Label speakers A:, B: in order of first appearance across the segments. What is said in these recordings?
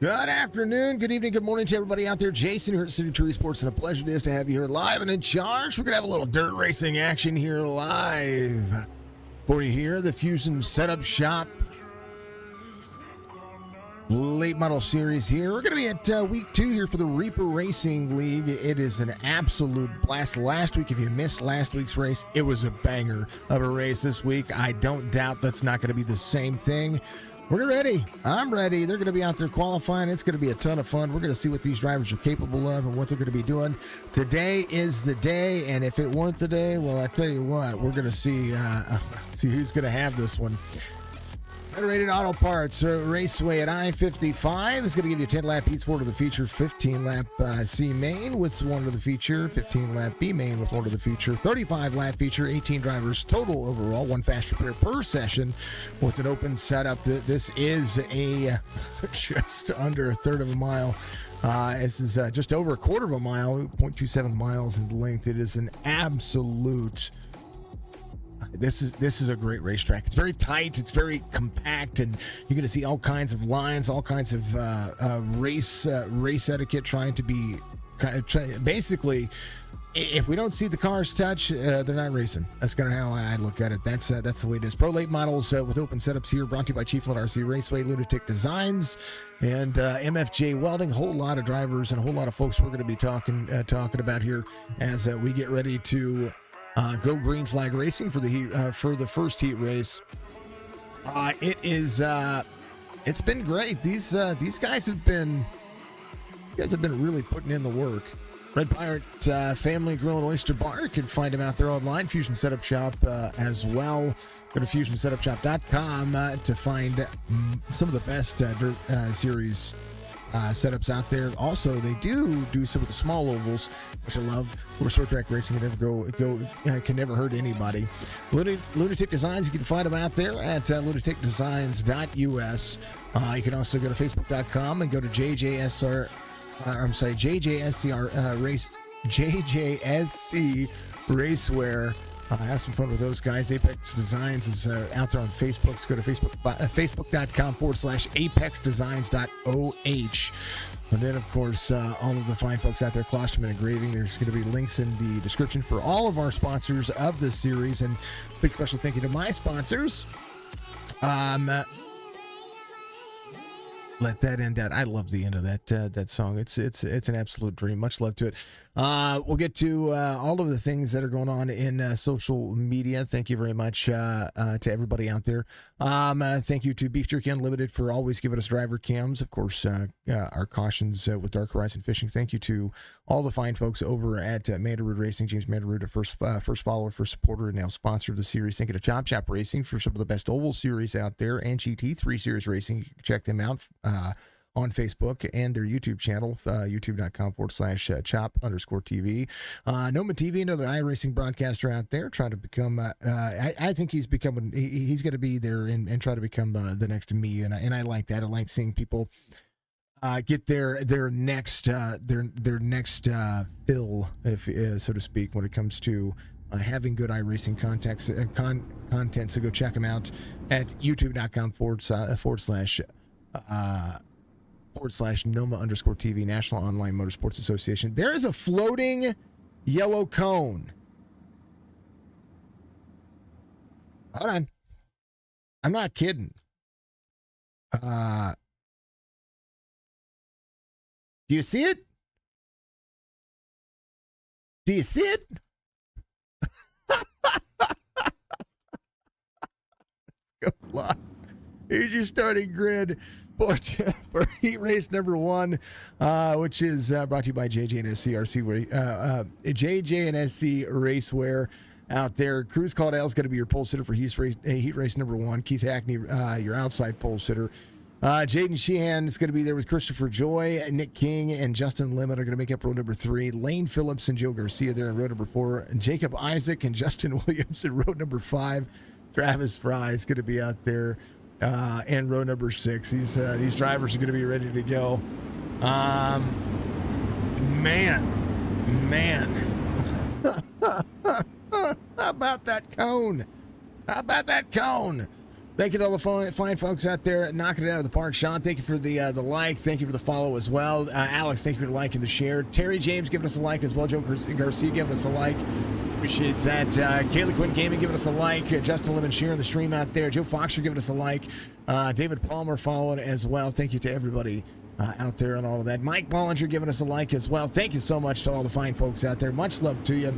A: Good afternoon, good evening, good morning to everybody out there. Jason here at City Tree Sports, and a pleasure it is to have you here live and in charge. We're going to have a little dirt racing action here live for you here. The Fusion Setup Shop Late Model Series here. We're going to be at week 2 here for the Reaper Racing League. It is an absolute blast. Last week, if you missed last week's race, it was a banger of a race this week. I don't doubt that's not going to be the same thing. We're ready. I'm ready. They're going to be out there qualifying. It's going to be a ton of fun. We're going to see what these drivers are capable of and what they're going to be doing. Today is the day, and if it weren't the day, well, I tell you what, we're going to see who's going to have this one. Federated Auto Parts Raceway at I-55 is going to give you a 10-lap Eats 4 to the feature, 15-lap C main with 1 to the feature, 15-lap B main with 1 to the feature, 35-lap feature, 18 drivers total overall, 1 fast repair per session with an open setup. This is a just under a third of a mile. This is just over a quarter of a mile, 0.27 miles in length. It is an absolute... This is a great racetrack. It's very tight. It's very compact, and you're going to see all kinds of lines, all kinds of race etiquette trying to be basically. If we don't see the cars touch, they're not racing. That's kind of how I look at it. That's the way it is. Pro late models with open setups here, brought to you by Chief Lot RC Raceway, Lunatic Designs, and MFJ Welding. A whole lot of drivers and a whole lot of folks we're going to be talking about here as we get ready to. Go Green Flag Racing for the first heat race. It's been great. These guys have been really putting in the work. Red Pirate Family Grill and Oyster Bar. You can find them out there online. Fusion Setup Shop as well. Go to fusionsetupshop.com to find some of the best dirt series setups out there. Also, they do some of the small ovals, which I love. Where short track racing can never hurt anybody. Lunatic Designs, you can find them out there at lunaticdesigns.us. You can also go to facebook.com and go to JJSC Racewear. Have some fun with those guys. Apex Designs is out there on Facebook. So go to facebook.com/apexdesigns.oh. And then, of course, all of the fine folks out there, Klosterman Engraving. There's going to be links in the description for all of our sponsors of this series. And big special thank you to my sponsors. Let that end out. I love the end of that song. It's an absolute dream. Much love to it. We'll get to all of the things that are going on in social media. Thank you very much to everybody out there. Thank you to Beef Jerky Unlimited for always giving us driver cams. Of course, our cautions with Dark Horizon Fishing. Thank you to all the fine folks over at Mandarood Racing. James Mandarood, a first follower, first supporter, and now sponsor of the series. Thank you to Chop Chop Racing for some of the best oval series out there, and GT3 Series Racing. You can check them out on Facebook and their YouTube channel, youtube.com/chop_TV. Noma TV, another iRacing broadcaster out there, trying to become, I think he's going to be there and try to become the next me. And I like that. I like seeing people get their next fill, if so to speak, when it comes to having good iRacing content. So go check them out at youtube.com/Noma_TV, National Online Motorsports Association. There is a floating yellow cone. Hold on. I'm not kidding. Do you see it? Do you see it? Go live. Here's your starting grid for heat race number 1, which is brought to you by JJ and SC JJ and SC Racewear out there. Cruz Caldwell is going to be your pole sitter for heat race number 1. Keith Hackney, your outside pole sitter. Jaden Sheehan is going to be there with Christopher Joy. Nick King and Justin Limit are going to make up row number 3. Lane Phillips and Joe Garcia there in row number 4. Jacob Isaac and Justin Williams in row number 5. Travis Fry is going to be out there and row number 6. These drivers are going to be ready to go. Man. How about that cone? Thank you to all the fine folks out there knocking it out of the park. Sean, thank you for the like. Thank you for the follow as well. Alex, thank you for the like and the share. Terry James giving us a like as well. Joe Garcia giving us a like. Appreciate that. Kayla Quinn Gaming giving us a like. Justin Lemon sharing the stream out there. Joe Foxer giving us a like. David Palmer following as well. Thank you to everybody out there and all of that. Mike Bollinger giving us a like as well. Thank you so much to all the fine folks out there. Much love to you.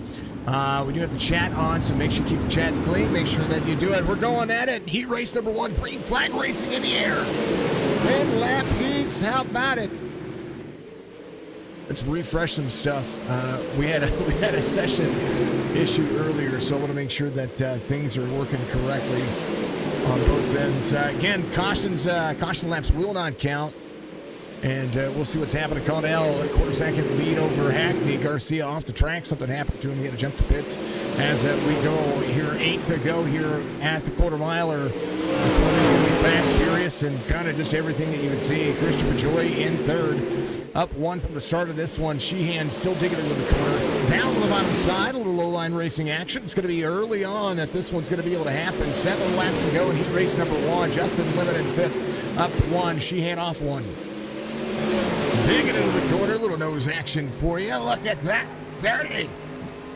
A: We do have the chat on, so make sure you keep the chats clean. Make sure that you do it. We're going at it. Heat race number 1, green flag racing in the air. 10 lap heats. How about it? Let's refresh some stuff. We had a session issue earlier, so I want to make sure that things are working correctly on both ends. Again, caution laps will not count. And we'll see what's happening. Caudell, a quarter-second lead over Hackney. Garcia off the track. Something happened to him. He had to jump to pits. As we go here, 8 to go here at the quarter-miler. This one is going to be fast, furious, and kind of just everything that you would see. Christopher Joy in third. Up 1 from the start of this one. Sheehan still digging into the corner. Down to the bottom side. A little low-line racing action. It's going to be early on that this one's going to be able to happen. 7 laps to go in heat race number 1. Justin Lemon in 5th. Up 1. Sheehan off 1. Digging into the corner, little nose action for you. Look at that. Dirty.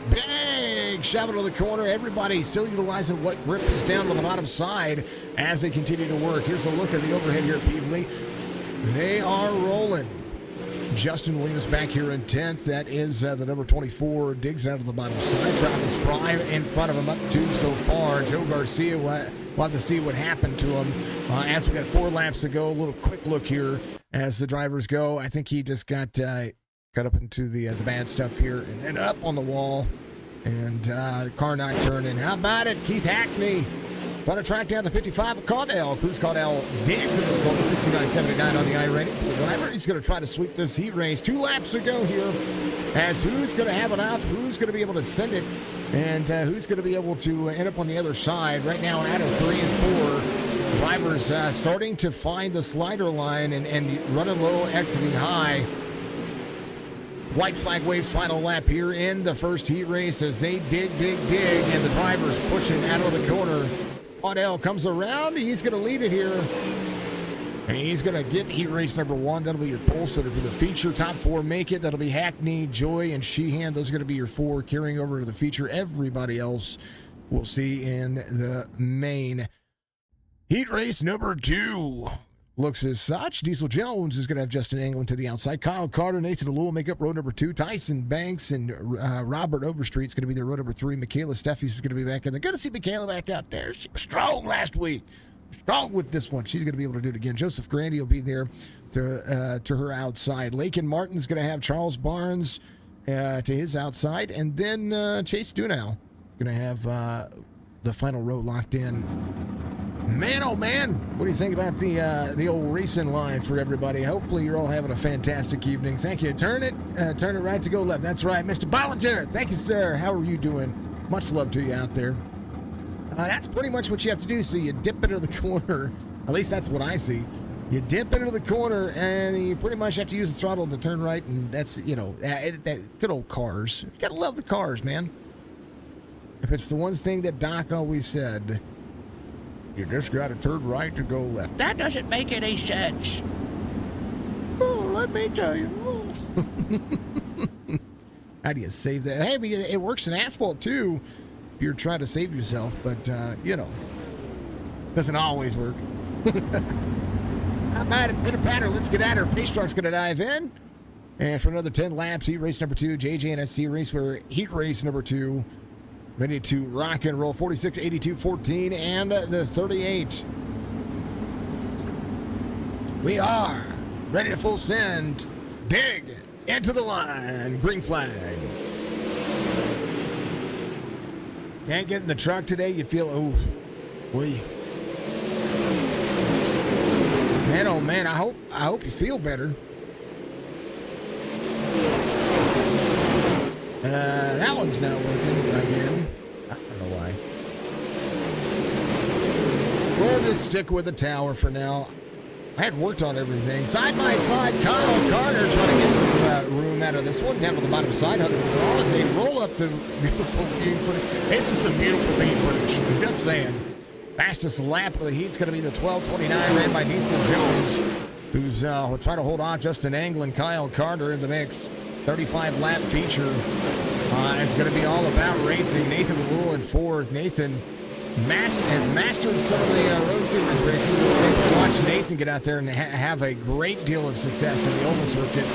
A: Big shove into the corner. Everybody still utilizing what grip is down to the bottom side as they continue to work. Here's a look at the overhead here at Pevely. They are rolling. Justin Williams back here in 10th. That is the number 24. Digs out of the bottom side. Travis Fry in front of him, up 2 so far. Joe Garcia, we'll have to see what happened to him. As we got 4 laps to go, a little quick look here as the drivers go. I think he just got up into the bad stuff here and then up on the wall. And car not turning. How about it? Keith Hackney trying to track down the 55 of Caudell. Cruz Caudell digs into the corner, 69.79 on the iRating for the driver. He's going to try to sweep this heat race. 2 laps to go here. As who's going to have enough? Who's going to be able to send it? And who's going to be able to end up on the other side? Right now, out of 3 and 4, drivers starting to find the slider line and running low, exiting high. White flag waves final lap here in the first heat race as they dig, and the drivers pushing out of the corner. Caudell comes around. He's going to lead it here. And he's going to get heat race number 1. That'll be your pole sitter for the feature. Top 4 make it. That'll be Hackney, Joy, and Sheehan. Those are going to be your 4 carrying over to the feature. Everybody else we'll see in the main. Heat race number 2 looks as such. Diesel Jones is going to have Justin England to the outside. Kyle Carter, Nathan Alul make up row number 2. Tyson Banks and Robert Overstreet is going to be their row number 3. Michaela Steffies is going to be back in there. Good to see Michaela back out there. She was strong last week. Strong with this one. She's going to be able to do it again. Joseph Grandy will be there to her outside. Lakin Martin's going to have Charles Barnes to his outside. And then Chase Dunau going to have the final row locked in. Man, oh man, what do you think about the old racing line for everybody? Hopefully you're all having a fantastic evening. Thank you. Turn it right to go left. That's right, Mr. Bollinger. Thank you, sir. How are you doing? Much love to you out there. That's pretty much what you have to do. So you dip into the corner. At least that's what I see. You dip into the corner, and you pretty much have to use the throttle to turn right, and that's, that good old cars. You gotta love the cars, man. If it's the one thing that Doc always said, you just gotta turn right to go left. That doesn't make any sense. Oh, let me tell you. How do you save that? Hey, but it works in asphalt, too. If you're trying to save yourself, but, doesn't always work. How about it? Pitter patter. Let's get at her. Pace Truck's going to dive in. And for another 10 laps, heat race number 2, JJNSC race where heat race number 2. Ready to rock and roll. 46, 82, 14, and the 38. We are ready to full send. Dig into the line. Green flag. Can't get in the truck today. You feel, man, oh man, I hope you feel better. That one's not working again. I don't know why. We'll just stick with the tower for now. I had worked on everything. Side by side, Kyle Carter trying to get some room out of this one. Down to the bottom side, Hunter as they roll up the beautiful beam footage. This is some beautiful beam footage. I'm just saying. Fastest lap of the heat's going to be the 12:29 ran by Diesel Jones, who's trying to hold on. Justin Anglin, Kyle Carter in the mix. 35-lap feature is going to be all about racing. Nathan Rule in fourth. Nathan has mastered some of the road series racing. We'll watch Nathan get out there and have a great deal of success in the oval circuit.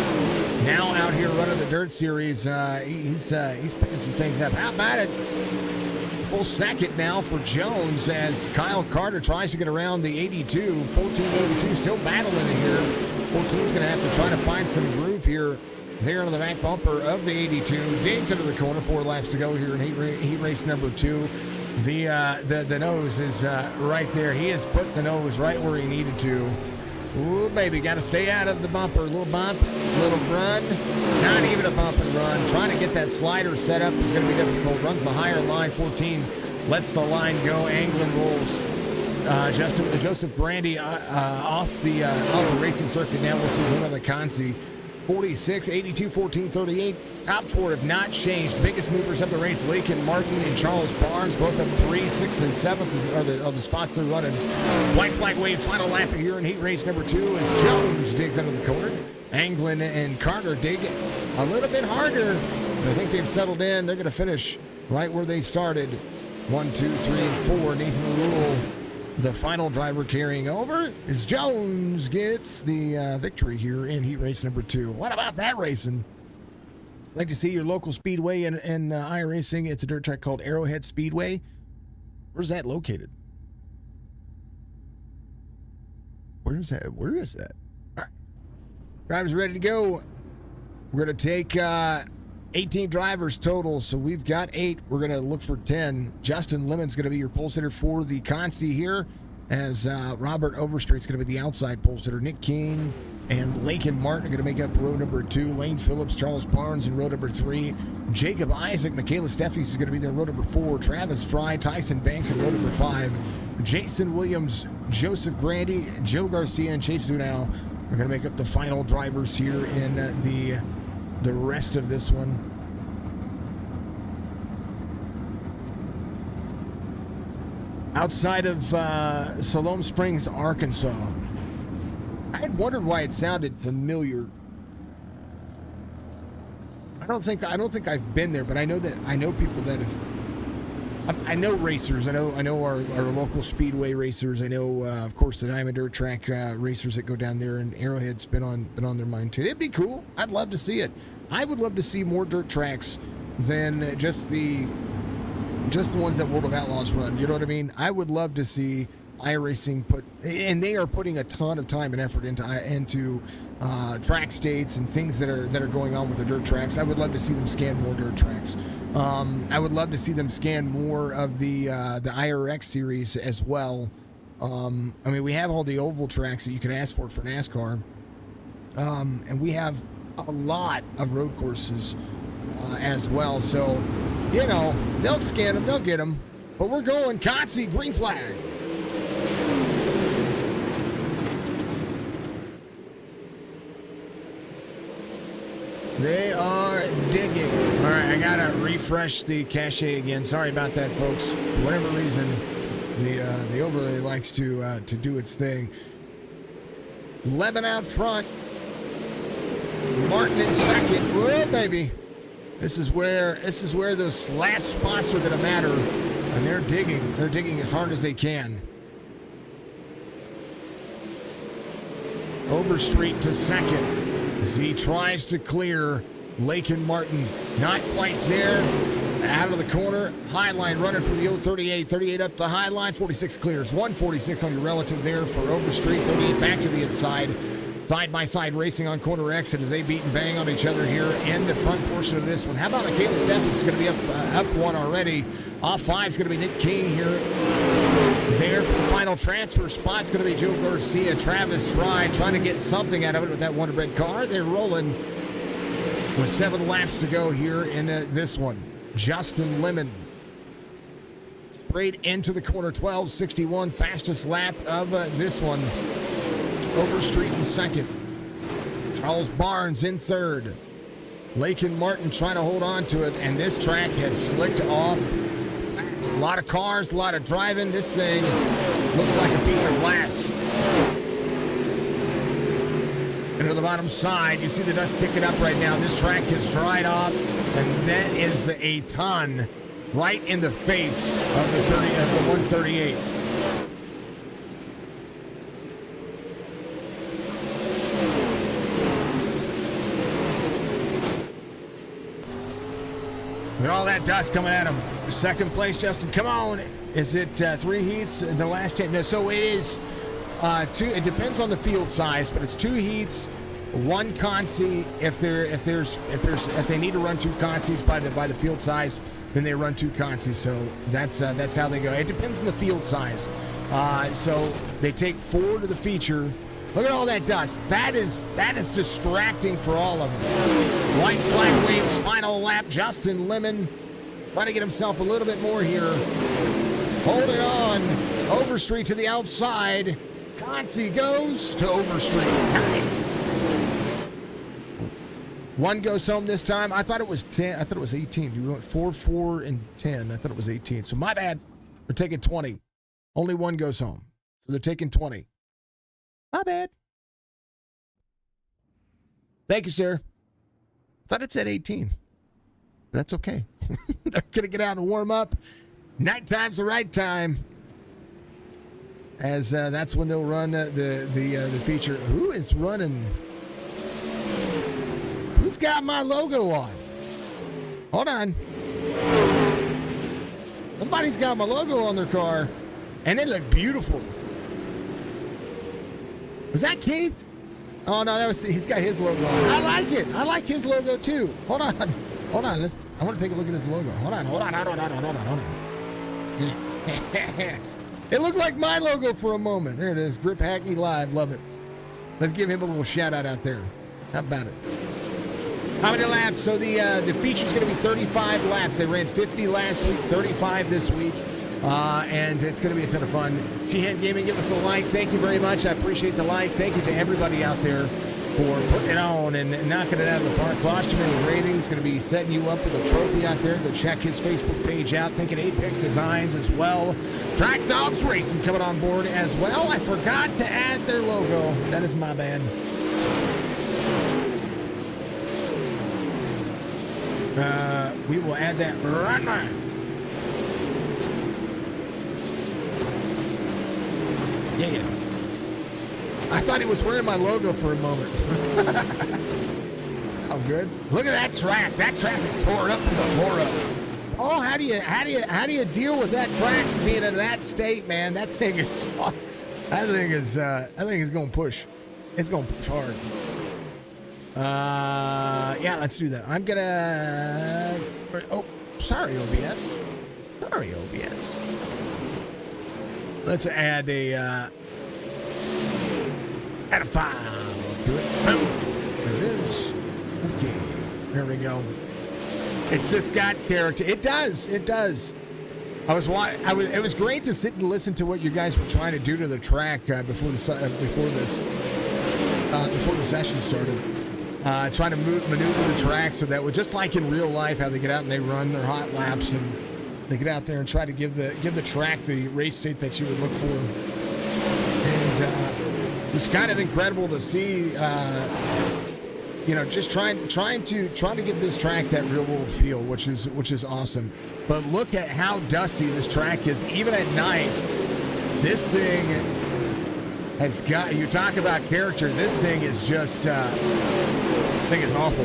A: Now out here running the dirt series, he's picking some things up. How about it? Full second now for Jones as Kyle Carter tries to get around the 82. 1482 still battling in here. 14 is going to have to try to find some groove here. There on the back bumper of the 82. Digs into the corner. 4 laps to go here in heat race number 2. The nose is right there. He has put the nose right where he needed to. Ooh, baby, got to stay out of the bumper. A little bump, little run. Not even a bump and run. Trying to get that slider set up is going to be difficult. Runs the higher line. 14 lets the line go. Anglin rolls. Joseph Grandy off the racing circuit. Now we'll see him on the Consi. 46, 82, 14, 38. Top 4 have not changed. Biggest movers of the race, Lakin Martin and Charles Barnes, both up 3, 6th, and 7th are the spots they're running. White flag waves, final lap here in heat race number 2 as Jones digs under the corner. Anglin and Carter dig a little bit harder. I think they've settled in. They're going to finish right where they started. 1, 2, 3, and 4. Nathan Rule, the final driver carrying over, as Jones gets the victory here in heat race number 2. What about that racing? I'd like to see your local speedway in iRacing. It's a dirt track called Arrowhead Speedway. Where's that located? Where is that? Where is that? All right. Drivers ready to go. We're going to take 18 drivers total, so we've got 8. We're going to look for 10. Justin Lemon's going to be your pole sitter for the Consi here, as Robert Overstreet's going to be the outside pole sitter. Nick King and Lakin Martin are going to make up row number 2. Lane Phillips, Charles Barnes in row number 3. Jacob Isaac, Michaela Steffies is going to be there in row number 4. Travis Fry, Tyson Banks in row number 5. Jason Williams, Joseph Grandy, Joe Garcia, and Chase Dunal are going to make up the final drivers here in the rest of this one. Outside of Siloam Springs, Arkansas. I had wondered why it sounded familiar. I don't think I've been there, but I know people that have. I know racers. I know our local speedway racers. I know, of course, the Diamond Dirt Track racers that go down there, and Arrowhead's been on their mind too. It'd be cool. I'd love to see it. I would love to see more dirt tracks than just the ones that World of Outlaws run. You know what I mean? I would love to see iRacing and they are putting a ton of time and effort into track states and things that are going on with the dirt tracks. I would love to see them scan more dirt tracks. I would love to see them scan more of the IRX series as well. I mean, we have all the oval tracks that you can ask for NASCAR, and we have a lot of road courses as well. So, you know, they'll scan them, they'll get them. But we're going Consi, green flag. They are digging. All right, I gotta refresh the cache again. Sorry about that, folks. For whatever reason, the overlay likes to do its thing. Lemon out front. Martin in second. Whoa, baby. This is where those last spots are gonna matter, and they're digging. They're digging as hard as they can. Overstreet to second as he tries to clear Lakin Martin. Not quite there. Out of the corner. High line running from the 038. 38 up the high line. 46 clears. 146 on your relative there for Overstreet. 38 back to the inside. Side-by-side racing on corner exit as they beat and bang on each other here in the front portion of this one. How about Michaela Steffens is going to be up one already. Off 5 is going to be Nick King here. There for the final transfer spot is going to be Joe Garcia. Travis Fry trying to get something out of it with that Wonder Bread car. They're rolling with 7 laps to go here in this one. Justin Lemon straight into the corner. 12:61, fastest lap of this one. Overstreet in second. Charles Barnes in third. Lakin Martin trying to hold on to it, and this track has slicked off A lot of cars, a lot of driving. This thing looks like a piece of glass. And to the bottom side, you see the dust kicking up right now. This track has dried off, and that is a ton right in the face of the 138. And all that dust coming at him. Second place, Justin. Come on. Is it 3 heats in the last 10? No, so it is 2. It depends on the field size, but it's 2 heats, 1 consi. If they need to run 2 consis by the field size, then they run 2 consis. So that's how they go. It depends on the field size. So they take 4 to the feature. Look at all that dust. That is distracting for all of them. White flag waves, final lap. Justin Lemon trying to get himself a little bit more here. Holding on. Overstreet to the outside. Consi goes to Overstreet. Nice. 1 goes home this time. I thought it was 10. I thought it was 18. You went 4, 4, and 10. I thought it was 18. So my bad. They're taking 20. Only 1 goes home. So they're taking 20. My bad. Thank you, sir. Thought it said 18. That's okay. They're going to get out and warm up. Nighttime's the right time. As that's when they'll run the feature. Who is running? Who's got my logo on? Hold on. Somebody's got my logo on their car. And they look beautiful. Was that Keith? Oh no, he's got his logo on. I like it. I like his logo too. Hold on. I want to take a look at his logo. Hold on. It looked like my logo for a moment. There it is. Grip Hackney Live. Love it. Let's give him a little shout out there. How about it? How many laps? So the feature's going to be 35 laps. They ran 50 last week, 35 this week. And it's going to be a ton of fun. Sheehan Gaming, give us a like. Thank you very much. I appreciate the like. Thank you to everybody out there for putting it on and knocking it out of the park. Closter Rating is going to be setting you up with a trophy out there. Go check his Facebook page out. Thinking Apex Designs as well. Track Dogs Racing coming on board as well. I forgot to add their logo. That is my bad. We will add that right now. Yeah. I thought he was wearing my logo for a moment. Oh, good. Look at that track. That track is tore up to the floor up. Oh, how do you deal with that track being in that state, man? That thing is going to push. It's going to push hard. Yeah, let's do that. I'm gonna. Oh, sorry, OBS. Let's add a file to it. Boom. There it is. Okay. There we go. It's just got character. It does. It was great to sit and listen to what you guys were trying to do to the track before the session started. Trying to maneuver the track so that was just like in real life, how they get out and they run their hot laps and they get out there and try to give the track the race state that you would look for. And it's kind of incredible to see, just trying to give this track that real world feel, which is awesome. But look at how dusty this track is, even at night. This thing has got. You talk about character. This thing is just. I think it's awful.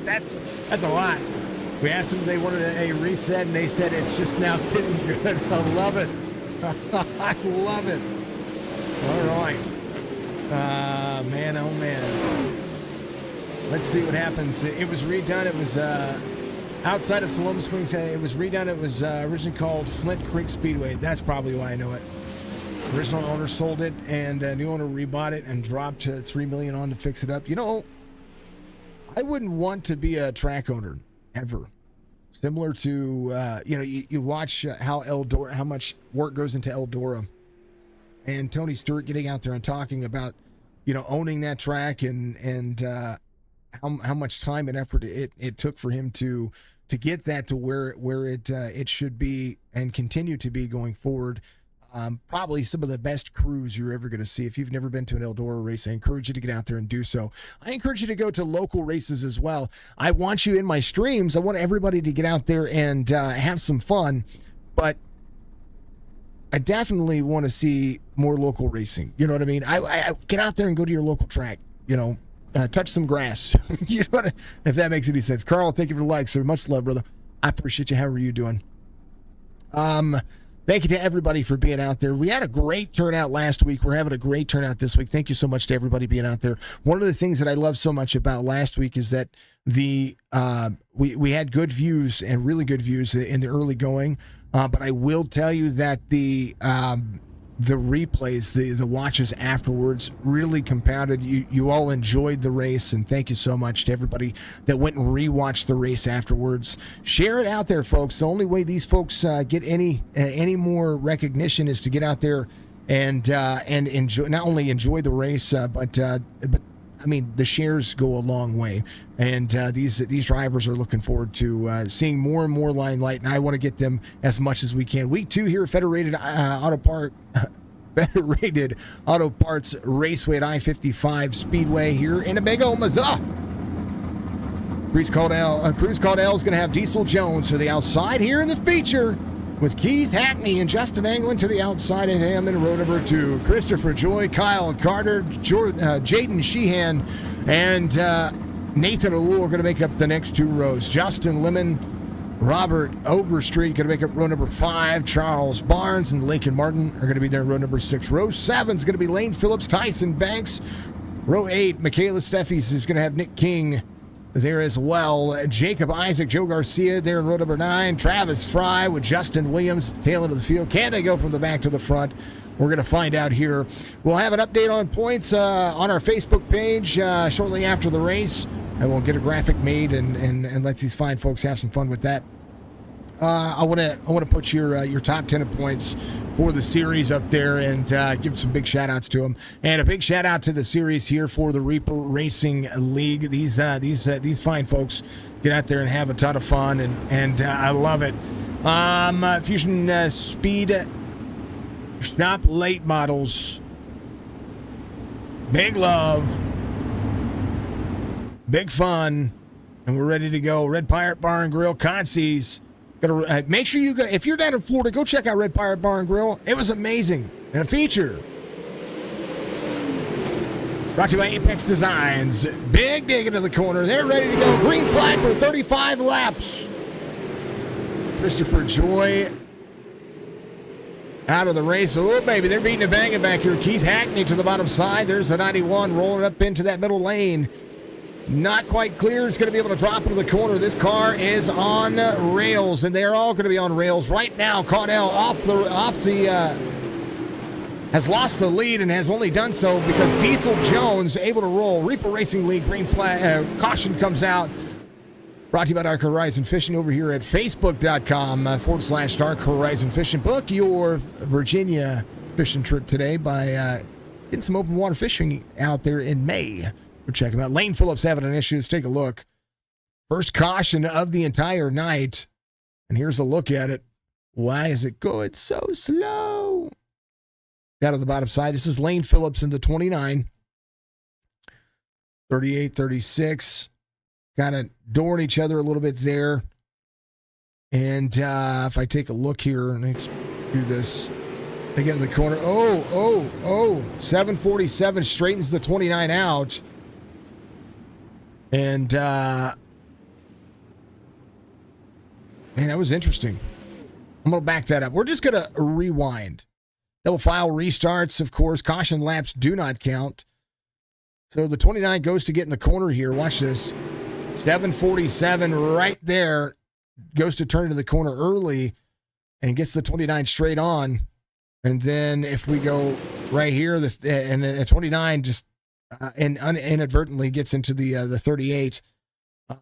A: That's a lot. We asked them if they wanted a reset, and they said it's just now getting good. I love it. I love it. All right. Man, oh man. Let's see what happens. It was redone. It was outside of Siloam Springs. It was redone. It was originally called Flint Creek Speedway. That's probably why I know it. Original owner sold it, and new owner rebought it and dropped $3 million on to fix it up. I wouldn't want to be a track owner ever. Similar to you watch how much work goes into Eldora, and Tony Stewart getting out there and talking about owning that track and how much time and effort it took for him to to get that to where it should be and continue to be going forward. Probably some of the best crews you're ever going to see. If you've never been to an Eldora race, I encourage you to get out there and do so. I encourage you to go to local races as well. I want you in my streams. I want everybody to get out there and have some fun, but I definitely want to see more local racing. You know what I mean? I get out there and go to your local track, touch some grass. You know what if that makes any sense. Carl, thank you for the likes, sir. Much love, brother. I appreciate you. How are you doing? Thank you to everybody for being out there. We had a great turnout last week. We're having a great turnout this week. Thank you so much to everybody being out there. One of the things that I love so much about last week is that we had good views and really good views in the early going. But I will tell you that the replays, the watches afterwards really compounded. You all enjoyed the race, and thank you so much to everybody that went and rewatched the race afterwards. Share it out there, folks. The only way these folks get any more recognition is to get out there and enjoy, not only enjoy the race, but I mean, the shares go a long way, and these drivers are looking forward to seeing more and more limelight, and I want to get them as much as we can. Week 2 here at Federated Auto Parts Raceway at I-55 Speedway here in Winnebago, Missouri. Cruz Caudill is going to have Diesel Jones to the outside here in the feature, with Keith Hackney and Justin Anglin to the outside of him in row number 2. Christopher Joy, Kyle Carter, Jaden Sheehan, and Nathan Alul are going to make up the next 2 rows. Justin Lemon, Robert Overstreet going to make up row number 5. Charles Barnes and Lakin Martin are going to be there in row number 6. Row 7 is going to be Lane Phillips, Tyson Banks. Row 8, Michaela Steffies is going to have Nick King there as well. Jacob Isaac, Joe Garcia there in row number 9. Travis Fry with Justin Williams at the tail end of the field. Can they go from the back to the front? We're going to find out here. We'll have an update on points on our Facebook page shortly after the race. I will get a graphic made and let these fine folks have some fun with that. I want to put your top 10 of points for the series up there and give some big shout outs to them, and a big shout out to the series here for the Reaper Racing League. These fine folks get out there and have a ton of fun, and I love it. Fusion Speed Shop late models, big love, big fun, and we're ready to go. Red Pirate Bar and Grill, Concy's. Make sure you go, if you're down in Florida, go check out Red Pirate Bar and Grill. It was amazing. And a feature brought to you by Apex Designs. Big dig into the corner. They're ready to go. Green flag for 35 laps. Christopher Joy out of the race. Oh, baby, they're beating a banging back here. Keith Hackney to the bottom side. There's the 91 rolling up into that middle lane. Not quite clear. It's going to be able to drop into the corner. This car is on rails, and they're all going to be on rails right now. Caudill has lost the lead and has only done so because Diesel Jones able to roll. Reaper Racing League green flag caution comes out. Brought to you by Dark Horizon Fishing over here at facebook.com/Dark Horizon Fishing. Book your Virginia fishing trip today by getting some open water fishing out there in May. We'll check them out. Lane Phillips having an issue. Let's take a look. First caution of the entire night. And here's a look at it. Why is it going so slow? Down to the bottom side. This is Lane Phillips in the 29. 38, 36. Kind of dooring each other a little bit there. And if I take a look here, let's do this. They get in the corner. 747 straightens the 29 out. And, man, that was interesting. I'm going to back that up. We're just going to rewind. Double file restarts, of course. Caution laps do not count. So the 29 goes to get in the corner here. Watch this. 747 right there goes to turn into the corner early and gets the 29 straight on. And then if we go right here, the 29 just and inadvertently gets into the 38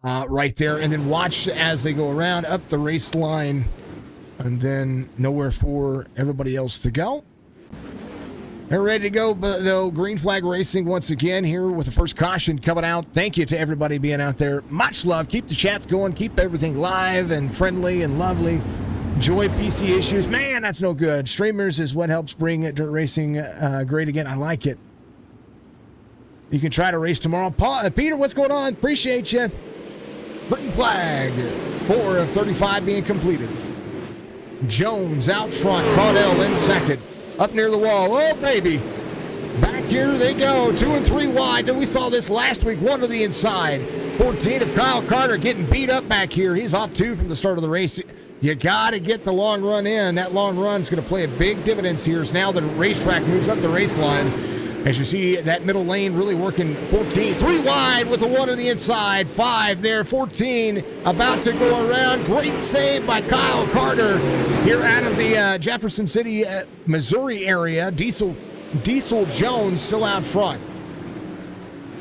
A: right there. And then watch as they go around up the race line and then nowhere for everybody else to go. They're ready to go, though. Green flag racing once again here with the first caution coming out. Thank you to everybody being out there. Much love. Keep the chats going. Keep everything live and friendly and lovely. Enjoy PC issues. Man, that's no good. Streamers is what helps bring dirt racing great again. I like it. You can try to race tomorrow. Peter, what's going on? Appreciate you. Green flag. 4 of 35 being completed. Jones out front. Caudell in second. Up near the wall. Oh, baby. Back here they go. 2 and 3 wide. We saw this last week. 1 to the inside. 14 of Kyle Carter getting beat up back here. He's off 2 from the start of the race. You got to get the long run in. That long run is going to play a big dividends here as now the racetrack moves up the race line. As you see that middle lane really working. 14, 3 wide with the 1 on the inside. 5 there, 14 about to go around. Great save by Kyle Carter here out of the Jefferson City, Missouri area. Diesel Jones still out front.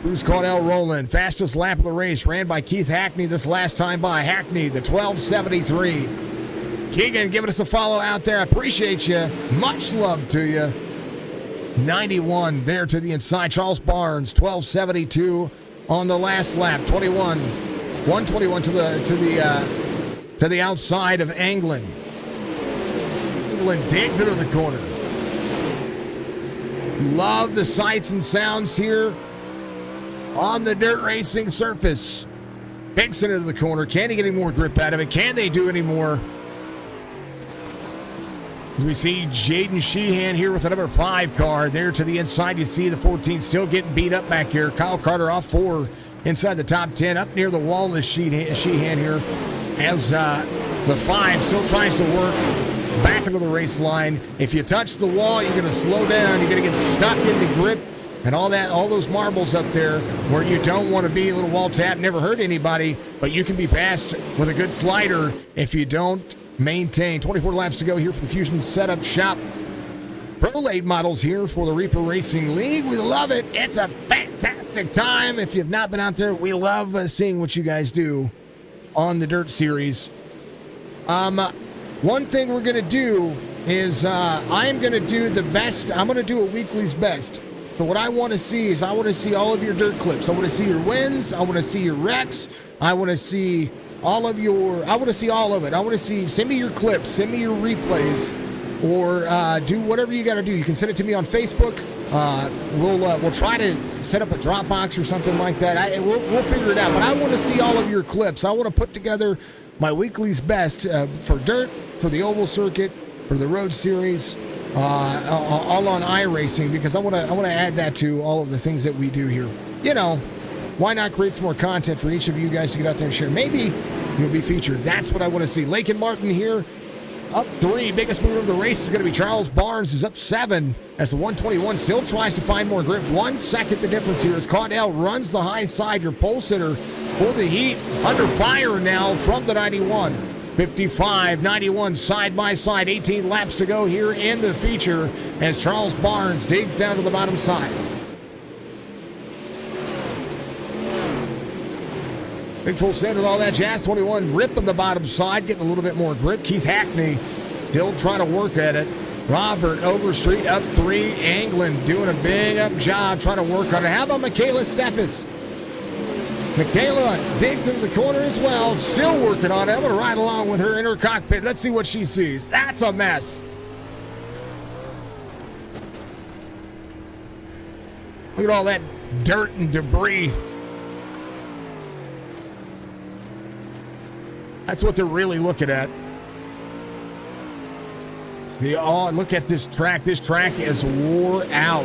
A: Bruce Caudell rolling. Fastest lap of the race ran by Keith Hackney this last time by. Hackney, the 12:73. Keegan giving us a follow out there. I appreciate you. Much love to you. 91 there to the inside. Charles Barnes, 12:72 on the last lap. 121 to the outside of Anglin. Anglin digged into the corner. Love the sights and sounds here on the dirt racing surface. Picks into the corner. Can he get any more grip out of it? Can they do any more? As we see Jaden Sheehan here with the number 5 car. There to the inside, you see the 14 still getting beat up back here. Kyle Carter off 4 inside the top 10. Up near the wall is Sheehan here. As the 5 still tries to work back into the race line. If you touch the wall, you're going to slow down. You're going to get stuck in the grip and all those marbles up there where you don't want to be. A little wall tap never hurt anybody, but you can be passed with a good slider if you don't maintain. 24 laps to go here for the Fusion Setup Shop. Pro Late models here for the Reaper Racing League. We love it. It's a fantastic time. If you've not been out there, we love seeing what you guys do on the Dirt Series. One thing we're going to do is I'm going to do the best. I'm going to do a weekly's best. So what I want to see is I want to see all of your dirt clips. I want to see your wins. I want to see your wrecks. I want to see I want to see all of it. I want to see, send me your clips, send me your replays, or do whatever you got to do. You can send it to me on Facebook. We'll try to set up a Dropbox or something like that. We'll figure it out. But I want to see all of your clips. I want to put together my weekly's best for dirt, for the oval circuit, for the road series, all on iRacing, because I want to add that to all of the things that we do here. You know, why not create some more content for each of you guys to get out there and share? Maybe you'll be featured. That's what I want to see. Lakin Martin here, up 3. Biggest mover of the race is going to be Charles Barnes, is up 7 as the 121 still tries to find more grip. 1 second the difference here as Caudell runs the high side. Your pole sitter for the heat under fire now from the 91. 55, 91 side by side. 18 laps to go here in the feature as Charles Barnes digs down to the bottom side. Big full set and all that jazz. 21 ripping the bottom side, getting a little bit more grip. Keith Hackney still trying to work at it. Robert Overstreet up 3. Anglin doing a big up job trying to work on it. How about Michaela Steffes? Michaela digs into the corner as well. Still working on it. I'm going to ride along with her in her cockpit. Let's see what she sees. That's a mess. Look at all that dirt and debris. That's what they're really looking at. See, oh, look at this track. This track is wore out.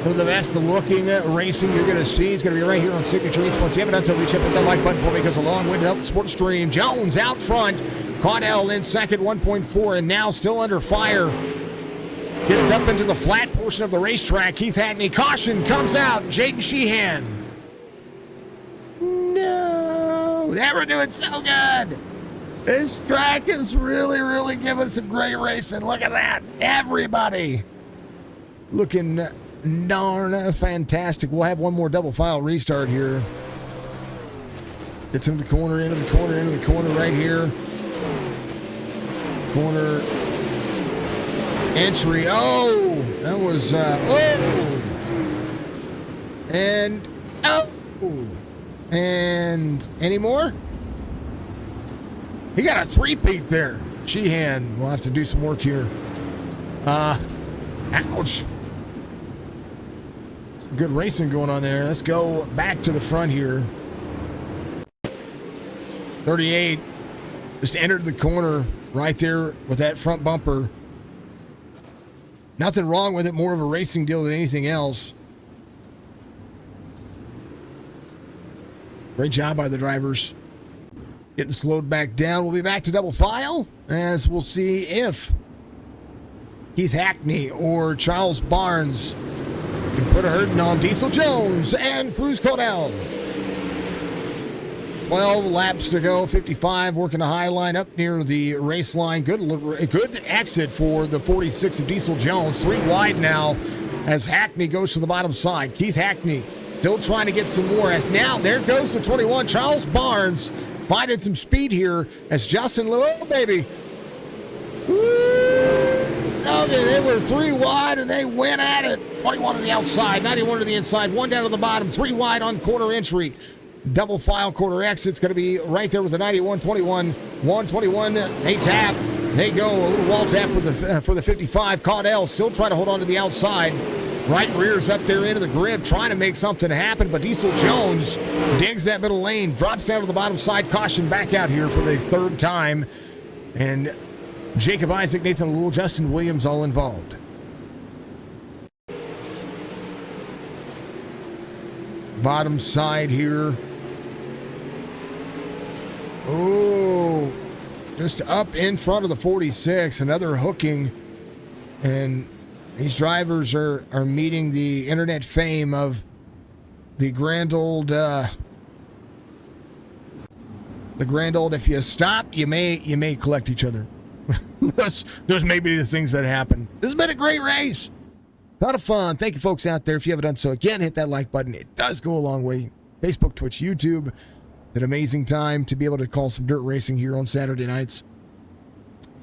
A: For the best looking racing you're going to see, it's going to be right here on Signature Esports. If you haven't done so, reach up and hit that like button for me, because along with Help Sports Stream. Jones out front. Caudell in second, 1.4, and now still under fire. Gets up into the flat portion of the racetrack. Keith Hackney, caution, comes out. Jaden Sheehan. No, they were doing so good. This track is really, really giving some great racing. Look at that. Everybody looking darn fantastic. We'll have one more double file restart here. It's into the corner, into the corner, into the corner right here. Corner. entry. Oh, that was, and, and any more? He got a three-peat there. Sheehan will have to do some work here. Ouch. Some good racing going on there. Let's go back to the front here. 38 just entered the corner right there with that front bumper. Nothing wrong with it. More of a racing deal than anything else. Great job by the drivers. Getting slowed back down. We'll be back to double file as we'll see if Keith Hackney or Charles Barnes can put a hurting on Diesel Jones and Cruz Codell. 12 laps to go. 55 working the high line up near the race line. Good exit for the 46 of Diesel Jones. 3 wide now as Hackney goes to the bottom side. Keith Hackney still trying to get some more. As now there goes the 21. Charles Barnes finding some speed here as Justin Little, baby. Okay, they were 3 wide and they went at it. 21 on the outside, 91 to the inside, 1 down to the bottom, 3 wide on quarter entry. Double file quarter exit's going to be right there with the 91, 21, 121. They tap. They go a little wall tap for the 55. Caudell still trying to hold on to the outside. Right rear's up there into the grip, trying to make something happen, but Diesel Jones digs that middle lane, drops down to the bottom side. Caution back out here for the 3rd time. And Jacob Isaac, Nathan Lewell, Justin Williams all involved. Bottom side here. Oh, just up in front of the 46. Another hooking. And these drivers are meeting the internet fame of the grand old, if you stop, you may collect each other. Those may be the things that happen. This has been a great race. A lot of fun. Thank you, folks out there. If you haven't done so, again, hit that like button. It does go a long way. Facebook, Twitch, YouTube. An amazing time to be able to call some dirt racing here on Saturday nights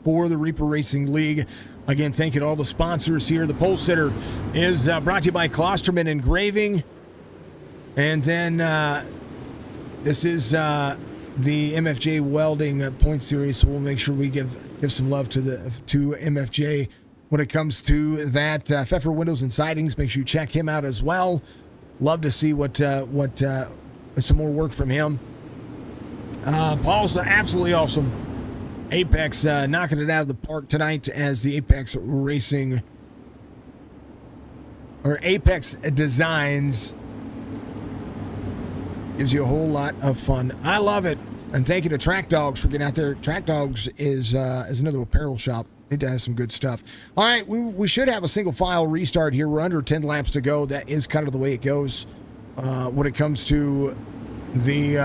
A: for the Reaper Racing League. Again, thank you to all the sponsors here. The pole sitter is brought to you by Klosterman Engraving. And then this is the MFJ Welding Point Series. So we'll make sure we give some love to MFJ when it comes to that. Pfeffer Windows and Sidings. Make sure you check him out as well. Love to see what some more work from him. Paul's absolutely awesome. Apex knocking it out of the park tonight as the Apex Racing or Apex Designs gives you a whole lot of fun. I love it. And thank you to Track Dogs for getting out there. Track Dogs is another apparel shop. It does some good stuff. All right, we should have a single file restart here. We're under 10 laps to go. That is kind of the way it goes when it comes to the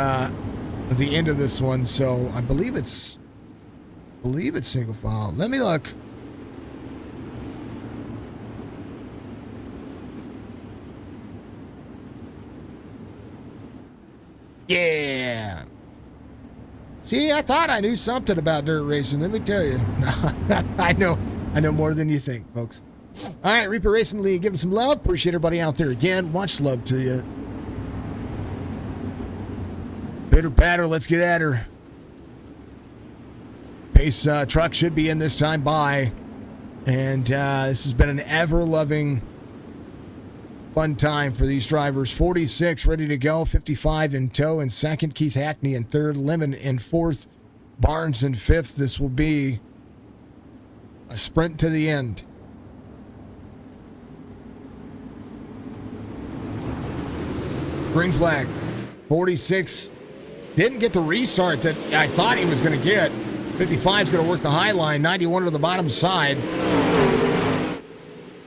A: end of this one. So I believe it's single file. Let me look. Yeah. See, I thought I knew something about dirt racing. Let me tell you. I know more than you think, folks. All right, Reaper Racing League, give them some love. Appreciate everybody out there again. Much love to you. Pitter patter, let's get at her. Pace truck should be in this time by. And this has been an ever-loving, fun time for these drivers. 46 ready to go. 55 in tow in second. Keith Hackney in third. Lemon in fourth. Barnes in fifth. This will be a sprint to the end. Green flag. 46 didn't get the restart that I thought he was going to get. 55 is going to work the high line. 91 to the bottom side.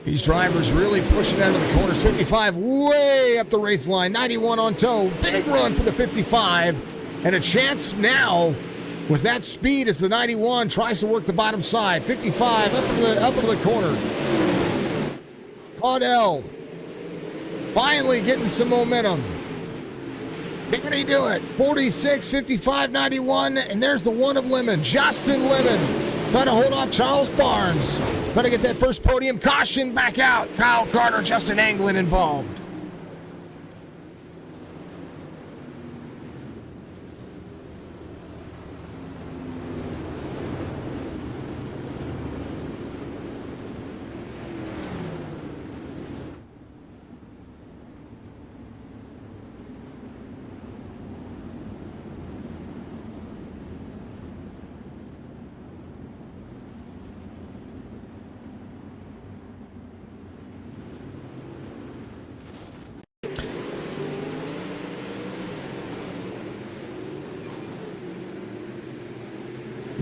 A: These drivers really pushing out of the corners. 55 way up the race line. 91 on toe. Big run for the 55. And a chance now with that speed as the 91 tries to work the bottom side. 55 up into the corner. Caudell finally getting some momentum. Can he do it? 46, 55, 91. And there's the one of Lemon. Justin Lemon trying to hold off Charles Barnes. Trying to get that first podium. Caution back out. Kyle Carter, Justin Anglin involved.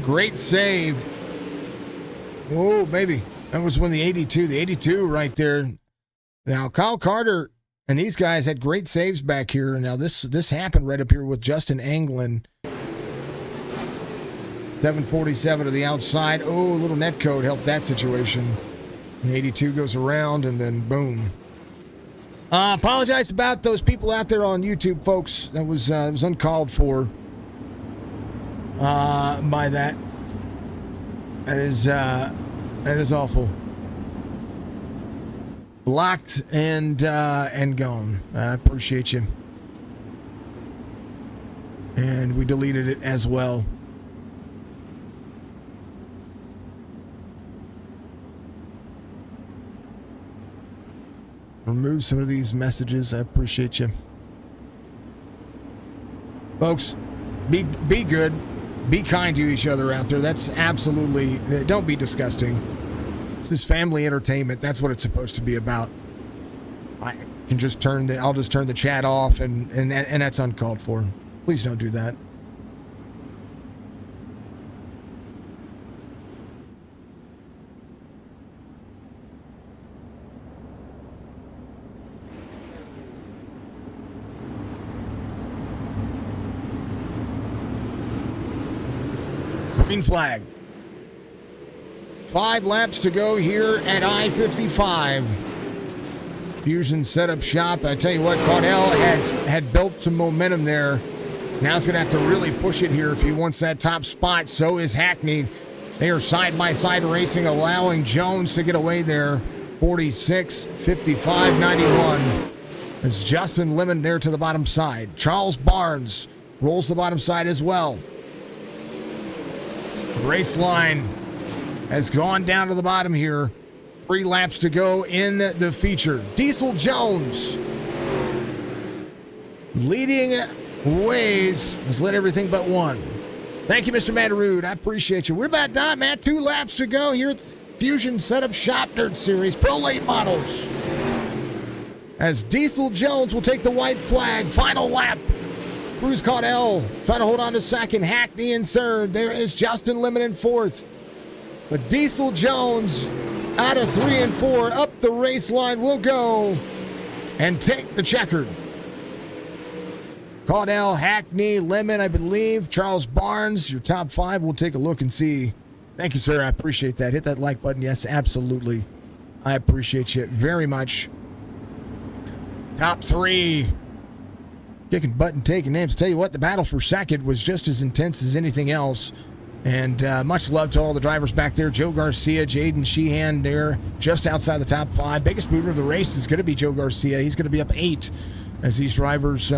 A: Great save. Oh, baby. That was when the 82 right there. Now, Kyle Carter and these guys had great saves back here. Now, this happened right up here with Justin Anglin. 747 to the outside. Oh, a little net code helped that situation. The 82 goes around, and then boom. Apologize about those people out there on YouTube, folks. That was uncalled for. By that. That is awful. Blocked and gone. I appreciate you. And we deleted it as well. Remove some of these messages. I appreciate you. Folks, be good. Be kind to each other out there. That's absolutely, don't be disgusting. This is family entertainment. That's what it's supposed to be about. I'll just turn the chat off and that's uncalled for. Please don't do that. Green flag. 5 laps to go here at I-55. Fusion set up shop. I tell you what, Caudell had built some momentum there. Now he's going to have to really push it here if he wants that top spot. So is Hackney. They are side-by-side racing, allowing Jones to get away there. 46, 55, 91. It's Justin Lemon there to the bottom side. Charles Barnes rolls the bottom side as well. Race line has gone down to the bottom here. 3 laps to go in the feature. Diesel Jones leading ways has led everything but one. Thank you, Mr. Matarood. I appreciate you. We're about done, man. 2 laps to go here at the Fusion Setup Shop Dirt Series Pro Late Models. As Diesel Jones will take the white flag. Final lap. Cruz Caudell trying to hold on to second. Hackney in third. There is Justin Lemon in fourth. But Diesel Jones out of 3 and 4 up the race line will go and take the checkered. Caudell, Hackney, Lemon, I believe. Charles Barnes, your top 5. We'll take a look and see. Thank you, sir. I appreciate that. Hit that like button. Yes, absolutely. I appreciate you very much. Top 3. Kicking butt and taking names. Tell you what, the battle for second was just as intense as anything else. And much love to all the drivers back there. Joe Garcia, Jaden Sheehan there, just outside the top 5. Biggest mover of the race is going to be Joe Garcia. He's going to be up 8 as these drivers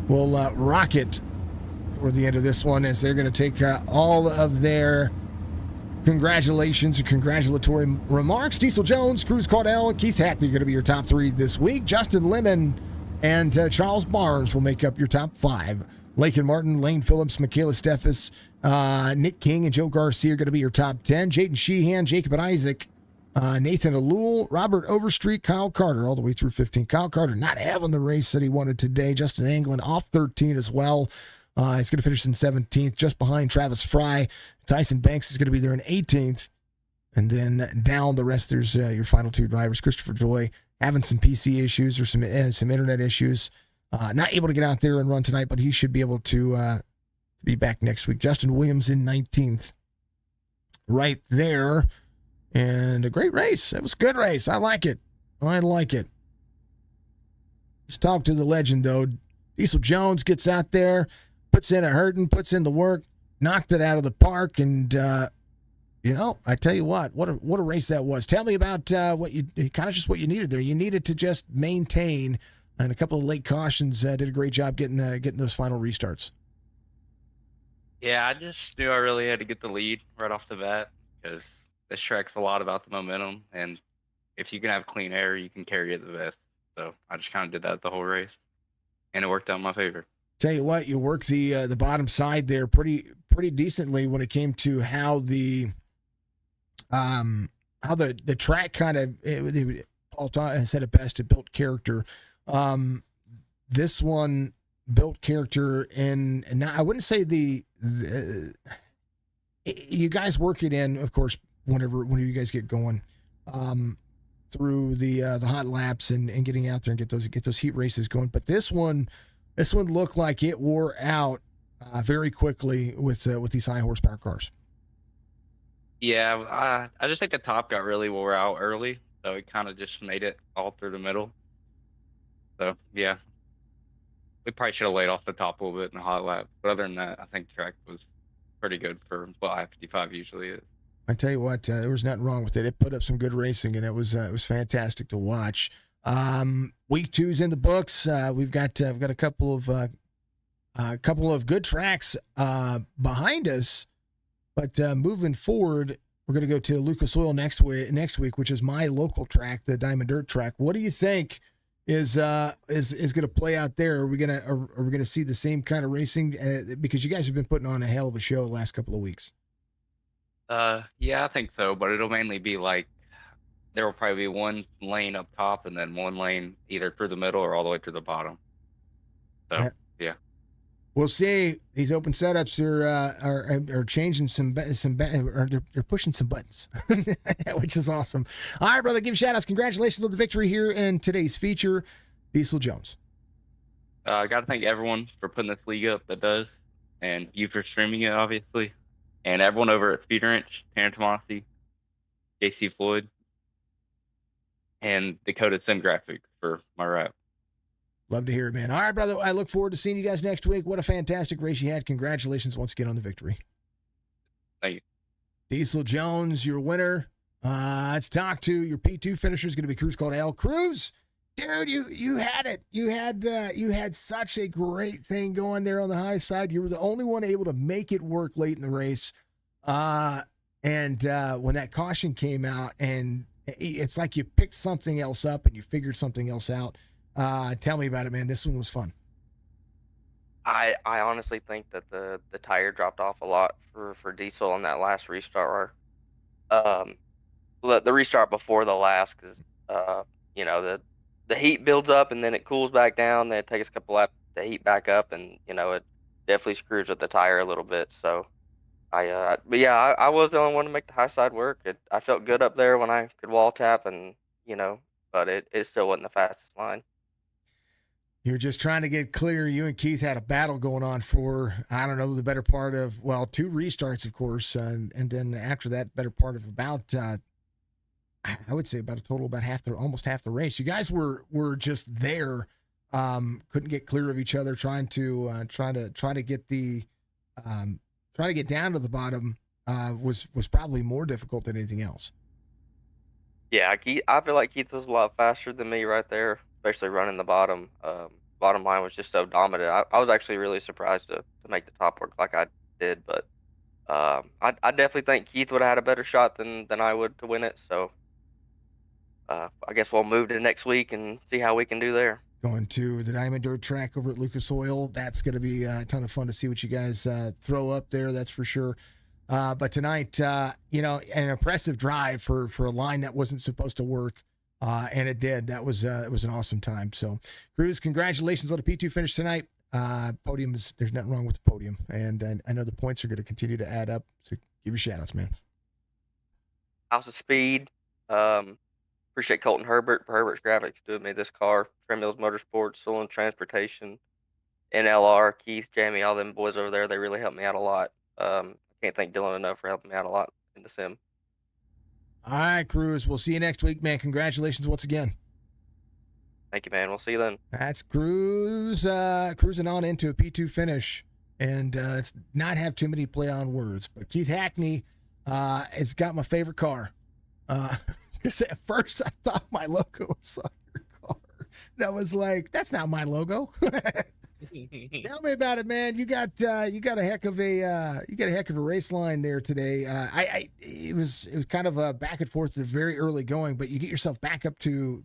A: will rocket toward the end of this one, as they're going to take all of their congratulations and congratulatory remarks. Diesel Jones, Cruz Caudell, Keith Hackney are going to be your top 3 this week. Justin Lemon and Charles Barnes will make up your top 5. Lakin Martin, Lane Phillips, Michaela Steffes, Nick King, and Joe Garcia are going to be your top 10. Jaden Sheehan, Jacob and Isaac, Nathan Alul, Robert Overstreet, Kyle Carter, all the way through 15. Kyle Carter not having the race that he wanted today. Justin Anglin off 13 as well. He's going to finish in 17th, just behind Travis Fry. Tyson Banks is going to be there in 18th. And then down the rest, there's your final 2 drivers. Christopher Joy having some PC issues or some internet issues. Not able to get out there and run tonight, but he should be able to be back next week. Justin Williams in 19th. Right there. And a great race. That was a good race. I like it. I like it. Let's talk to the legend, though. Diesel Jones gets out there, puts in a hurting, puts in the work, knocked it out of the park, and I tell you what a race that was. Tell me about what you needed there. You needed to just maintain, and a couple of late cautions did a great job getting those final restarts.
B: Yeah, I just knew I really had to get the lead right off the bat because this track's a lot about the momentum, and if you can have clean air, you can carry it the best. So I just kind of did that the whole race, and it worked out in my favor.
A: Tell you what, you worked the bottom side there pretty decently when it came to how the track kind of Paul said it best. It built character. This one built character, and I wouldn't say you guys work it in, of course, whenever you guys get going through the hot laps and getting out there and get those heat races going. But this one looked like it wore out very quickly with these high horsepower cars.
B: Yeah, I just think the top got really wore out early, so it kind of just made it all through the middle. So yeah, we probably should have laid off the top a little bit in the hot lap. But other than that, I think the track was pretty good for what I-55 usually is.
A: I tell you what, there was nothing wrong with it. It put up some good racing, and it was fantastic to watch. Week 2's in the books. We've got a couple of good tracks behind us, but moving forward, we're going to go to Lucas Oil next week, which is my local track, the Diamond Dirt track. What do you think is going to play out there? Are we gonna see the same kind of racing? Because you guys have been putting on a hell of a show the last couple of weeks.
B: Yeah, I think so, but it'll mainly be like there will probably be one lane up top and then one lane either through the middle or all the way to the bottom. So yeah.
A: We'll see. These open setups are changing they're pushing some buttons, which is awesome. All right, brother, give shout outs. Congratulations on the victory here in today's feature, Diesel Jones.
B: I got to thank everyone for putting this league up that does, and you for streaming it, obviously, and everyone over at Speed Wrench, Taryn Tomasi, JC Floyd, and Dakota Sim Graphics for my rap.
A: Love to hear it, man. All right, brother. I look forward to seeing you guys next week. What a fantastic race you had. Congratulations once again on the victory.
B: Thank you.
A: Diesel Jones, your winner. Let's talk to your P2 finisher. Is going to be Cruz called L. Cruz. Dude, you had it. You had such a great thing going there on the high side. You were the only one able to make it work late in the race. And when that caution came out, and it's like you picked something else up and you figured something else out. Tell me about it, man. This one was fun.
C: I honestly think that the tire dropped off a lot for Diesel on that last restart. The restart before the last, because the heat builds up and then it cools back down. Then it takes a couple laps to heat back up, and it definitely screws with the tire a little bit. So I was the only one to make the high side work. I felt good up there when I could wall tap, and but it still wasn't the fastest line.
A: You're just trying to get clear. You and Keith had a battle going on for, I don't know, the better part of, 2 restarts, of course. And then after that, better part of about, I would say about a total, almost half the race. You guys were just there. Couldn't get clear of each other, trying to get trying to get down to the bottom was probably more difficult than anything else.
C: Yeah, I feel like Keith was a lot faster than me right there, especially running the bottom. Bottom line was just so dominant. I was actually really surprised to make the top work like I did, but I definitely think Keith would have had a better shot than I would to win it. So I guess we'll move to next week and see how we can do there.
A: Going to the Diamond Dirt track over at Lucas Oil. That's going to be a ton of fun to see what you guys throw up there. That's for sure. But tonight, an impressive drive for a line that wasn't supposed to work. And it did. It was an awesome time. So, Cruz, congratulations on the P2 finish tonight. Podium there's nothing wrong with the podium. And I know the points are going to continue to add up. So give your shout outs, man.
C: House of Speed. Appreciate Colton Herbert for Herbert's Graphics doing me this car. Trim Mills Motorsports, Solon Transportation, NLR, Keith, Jamie, all them boys over there. They really helped me out a lot. I can't thank Dylan enough for helping me out a lot in the sim.
A: All right, Cruz. We'll see you next week, man. Congratulations once again.
C: Thank you, man. We'll see you then.
A: That's Cruz cruising on into a P2 finish. And it's not have too many play on words. But Keith Hackney It's got my favorite car. Because at first I thought my logo was on your car. That was like, that's not my logo. Tell me about it, man. You got a heck of a race line there today. It was kind of a back and forth at the very early going, but you get yourself back into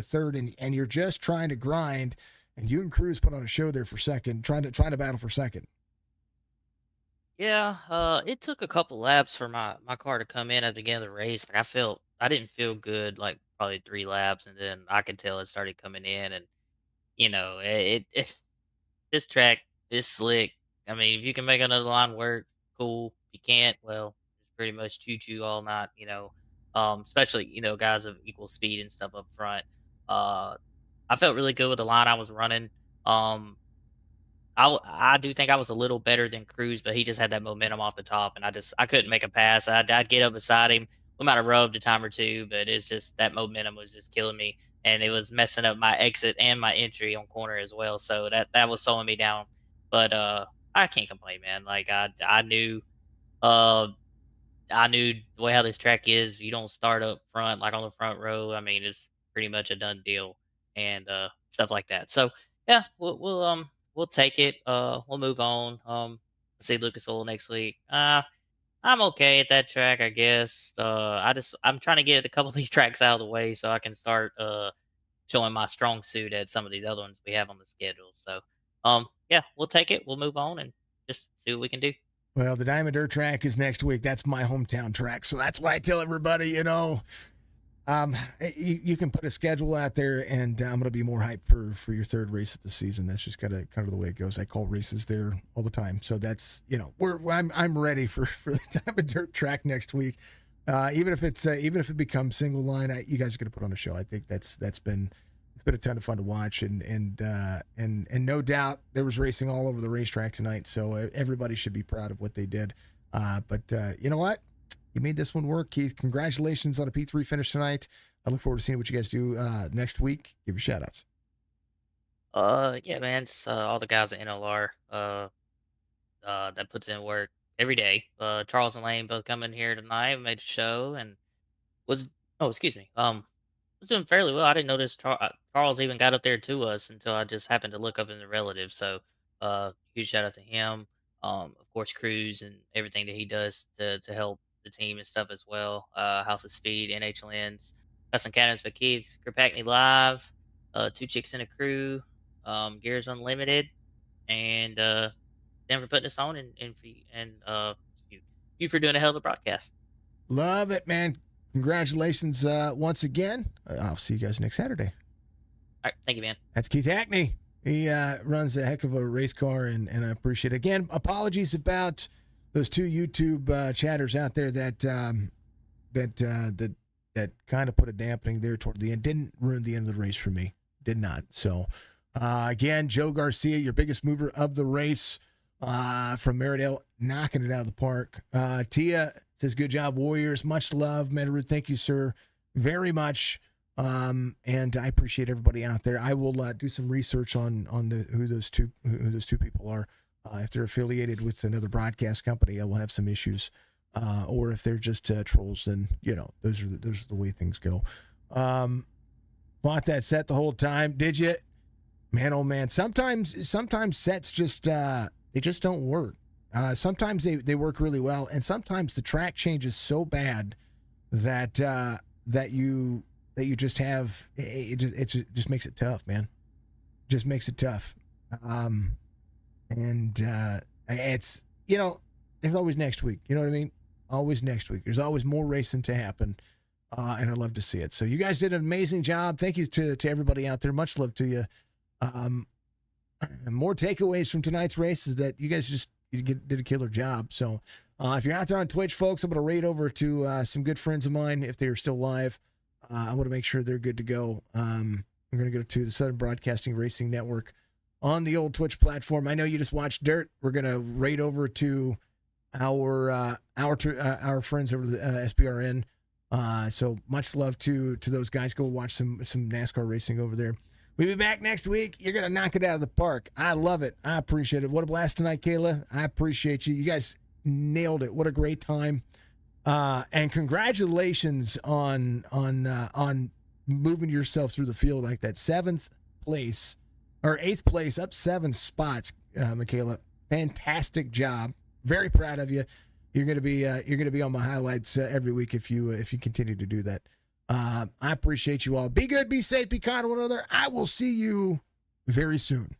A: third, and you're just trying to grind. And you and Cruz put on a show there for second, trying to battle for second.
D: Yeah, it took a couple laps for my car to come in at the beginning of the race. Like I didn't feel good like probably 3 laps, and then I could tell it started coming in, and this track is slick. I mean, if you can make another line work, cool. If you can't, well, it's pretty much choo choo all night. Especially guys of equal speed and stuff up front. Uh, I felt really good with the line I was running. Um, I do think I was a little better than Cruz, but he just had that momentum off the top, and I couldn't make a pass. I'd get up beside him. We might have rubbed a time or two, but it's just that momentum was just killing me, and it was messing up my exit and my entry on corner as well. So that was slowing me down. But I can't complain, man. Like uh I knew the way how this track is. You don't start up front, like on the front row. I mean, it's pretty much a done deal, and stuff like that. So yeah, we'll take it. We'll move on. See Lucas Oil next week. I'm okay at that track, I guess. I'm trying to get a couple of these tracks out of the way so I can start showing my strong suit at some of these other ones we have on the schedule. So yeah, we'll take it. We'll move on and just see what we can do.
A: Well, the Diamond Dirt track is next week. That's my hometown track. So that's why I tell everybody, you can put a schedule out there, and I'm going to be more hyped for your third race of the season. That's just kind of the way it goes. I call races there all the time. So that's, I'm ready for the Diamond Dirt track next week. Even if it becomes single line, you guys are going to put on a show. I think it's been a ton of fun to watch, and no doubt there was racing all over the racetrack tonight. So everybody should be proud of what they did. But you know what? You made this one work, Keith. Congratulations on a P3 finish tonight. I look forward to seeing what you guys do next week. Give your shout outs.
D: Yeah, man, just all the guys at NLR that puts in work every day. Charles and Lane both come in here tonight, made a show, and was oh excuse me, was doing fairly well. I didn't notice Charles even got up there to us until I just happened to look up in the relative. So huge shout out to him. Of course, Cruz and everything that he does to help the team and stuff as well. House of Speed, NH Lens, Custom Cabinets by Keith, Krapakny Live, Two Chicks in a Crew, Gears Unlimited, and them for putting us on, and you for doing a hell of a broadcast.
A: Love it, man. Congratulations once again. I'll see you guys next Saturday.
D: All right, thank you, man.
A: That's Keith Hackney. He runs a heck of a race car, and I appreciate it. Again, apologies about those two YouTube chatters out there that kind of put a dampening there toward the end. Didn't ruin the end of the race for me. Did not. So, again, Joe Garcia, your biggest mover of the race from Maridale, knocking it out of the park. Tia says, good job, Warriors. Much love, Medarud. Thank you, sir, very much. And I appreciate everybody out there. I will do some research on who those two people are. If they're affiliated with another broadcast company, I will have some issues. Or if they're just trolls, then those are the way things go. Bought that set the whole time, did you? Man, oh man. Sometimes sets just they just don't work. Sometimes they work really well, and sometimes the track changes so bad that you just have it just makes it tough, man. Just makes it tough. And it's there's always next week. You know what I mean? Always next week. There's always more racing to happen. And I love to see it. So you guys did an amazing job. Thank you to everybody out there. Much love to you. More takeaways from tonight's race is that you guys did a killer job. So if you're out there on Twitch, folks, I'm going to raid over to some good friends of mine if they are still live. I want to make sure they're good to go. I'm going to go to the Southern Broadcasting Racing Network on the old Twitch platform. I know you just watched Dirt. We're going to raid over to our friends over the SBRN. So much love to those guys. Go watch some NASCAR racing over there. We'll be back next week. You're going to knock it out of the park. I love it. I appreciate it. What a blast tonight, Kayla. I appreciate you. You guys nailed it. What a great time. And congratulations on moving yourself through the field like that. 7th place or 8th place, up 7 spots, Michaela. Fantastic job. Very proud of you. You're gonna be on my highlights every week if you continue to do that. I appreciate you all. Be good, be safe, be kind to one another. I will see you very soon.